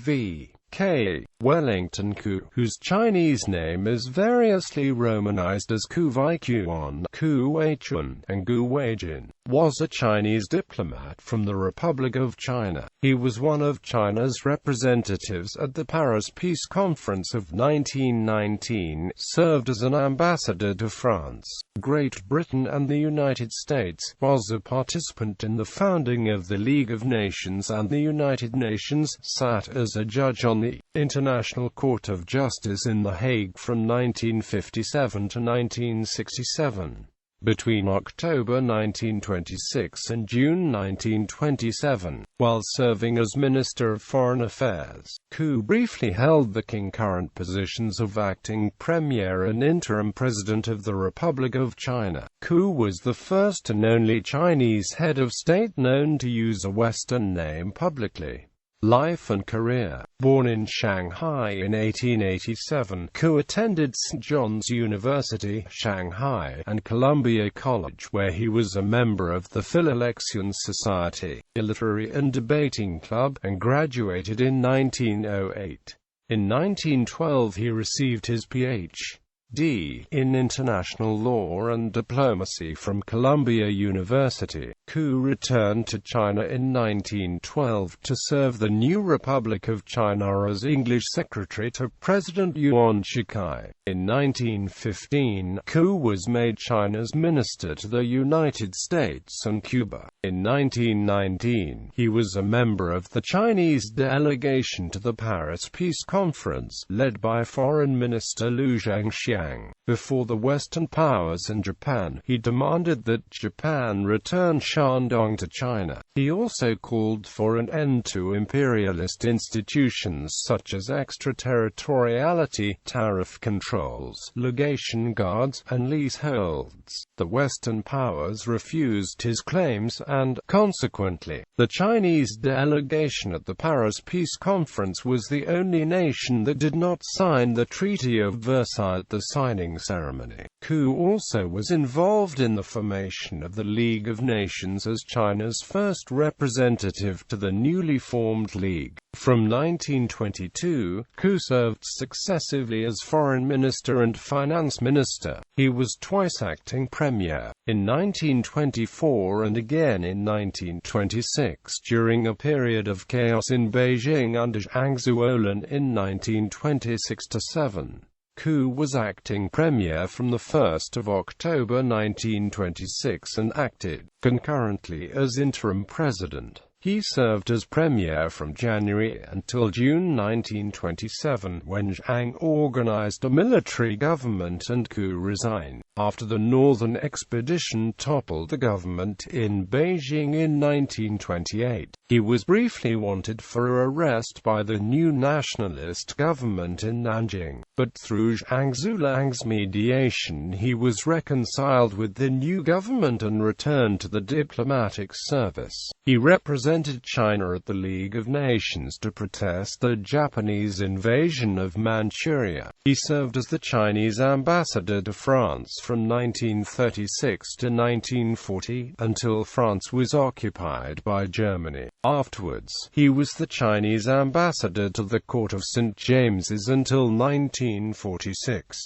V.K.Wellington Koo, whose Chinese name is variously romanized as Koo Vi Kyuin, Gu Weijun, and Gu Weijun, was a Chinese diplomat from the Republic of China. He was one of China's representatives at the Paris Peace Conference of 1919, served as an ambassador to France, Great Britain and the United States, was a participant in the founding of the League of Nations and the United Nations, sat as a judge on the International Court of Justice in The Hague from 1957 to 1967. Between October 1926 and June 1927, while serving as Minister of Foreign Affairs, Koo briefly held the concurrent positions of acting Premier and interim President of the Republic of China. Koo was the first and only Chinese head of state known to use a Western name publicly. Life and career. Born in Shanghai in 1887, Koo attended St. John's University, Shanghai, and Columbia College, where he was a member of the Philelection Society, a literary and debating club, and graduated in 1908. In 1912 he received his Ph.D. in International Law and Diplomacy from Columbia University. Koo returned to China in 1912 to serve the new Republic of China as English Secretary to President Yuan Shikai. In 1915, Koo was made China's Minister to the United States and Cuba. In 1919, he was a member of the Chinese delegation to the Paris Peace Conference, led by Foreign Minister Liu Zhangxiang. Before the Western powers and Japan, he demanded that Japan return Shandong to China. He also called for an end to imperialist institutions such as extraterritoriality, tariff controls, legation guards, and leaseholds. The Western powers refused his claims and, consequently, the Chinese delegation at the Paris Peace Conference was the only nation that did not sign the Treaty of Versailles at the signing ceremony. Koo also was involved in the formation of the League of Nations as China's first representative to the newly formed League. From 1922, Koo served successively as Foreign Minister and Finance Minister. He was twice acting Premier, in 1924 and again in 1926 during a period of chaos in Beijing under Zhang Zuolin in 1926–7. Koo was acting Premier from the 1st of October 1926 and acted, concurrently, as interim President. He served as Premier from January until June 1927, when Zhang organized a military government and Koo resigned. After the Northern Expedition toppled the government in Beijing in 1928, he was briefly wanted for arrest by the new nationalist government in Nanjing, but through Zhang Zulang's mediation he was reconciled with the new government and returned to the diplomatic service. He represented China at the League of Nations to protest the Japanese invasion of Manchuria. He served as the Chinese ambassador to France from 1936 to 1940, until France was occupied by Germany. Afterwards, he was the Chinese ambassador to the Court of St. James's until 1946.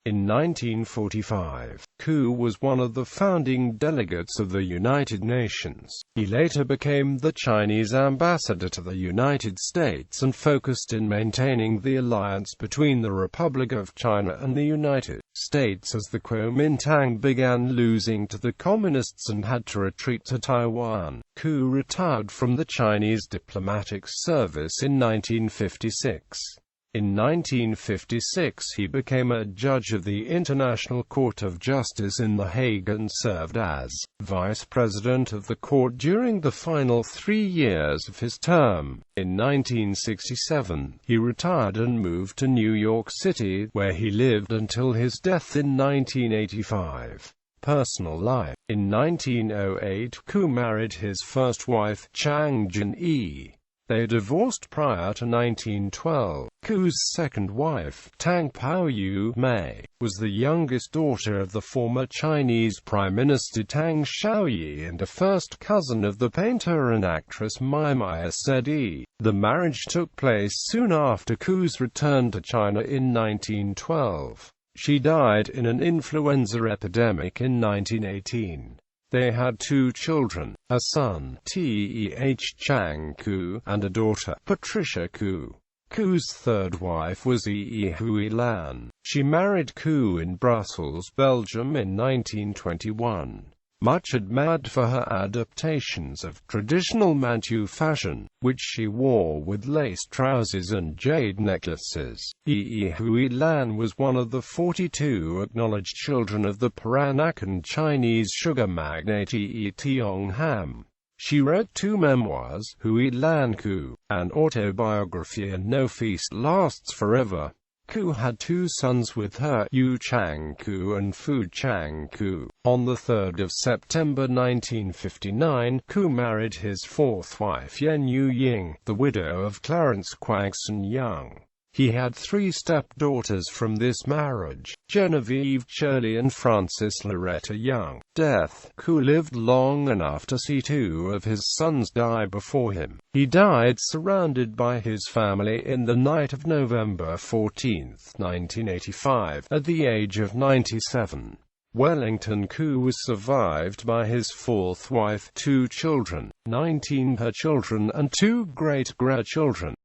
In 1945, Koo was one of the founding delegates of the United Nations. He later became the Chinese ambassador to the United States and focused in maintaining the alliance between the Republic of China and the United States as the Kuomintang began losing to the Communists and had to retreat to Taiwan. Koo retired from the Chinese diplomatic service in 1956. In 1956 he became a judge of the International Court of Justice in The Hague and served as vice president of the court during the final 3 years of his term. In 1967, he retired and moved to New York City, where he lived until his death in 1985. Personal life. In 1908, Koo married his first wife, Chang Jin-ee. They divorced prior to 1912. Koo's second wife, Tang Pouyou Mei, was the youngest daughter of the former Chinese Prime Minister Tang Xiaoyi and a first cousin of the painter and actress Mai Sedi. The marriage took place soon after Koo's return to China in 1912. She died in an influenza epidemic in 1918. They had 2 children, a son, Teh Chang Koo, and a daughter, Patricia Koo. Koo's third wife was Hui Lan. She married Koo in Brussels, Belgium in 1921. Much admired for her adaptations of traditional Manchu fashion, which she wore with lace trousers and jade necklaces. Hui Lan was one of the 42 acknowledged children of the Peranakan Chinese sugar magnate Tiong Ham. She wrote 2 memoirs, Hui Lan Koo, an autobiography, and No Feast Lasts Forever. Koo had 2 sons with her, Yu Chang Koo and Fu Chang Koo. On 3 September 1959, Koo married his 4th wife Yen Yu Ying, the widow of Clarence Quagson Young. He had 3 stepdaughters from this marriage, Genevieve Shirley and Frances Loretta Young. Death. Koo lived long enough to see 2 of his sons die before him. He died surrounded by his family in the night of November 14, 1985, at the age of 97. Wellington Koo was survived by his 4th wife, 2 children, 19 her children and 2 great-grandchildren.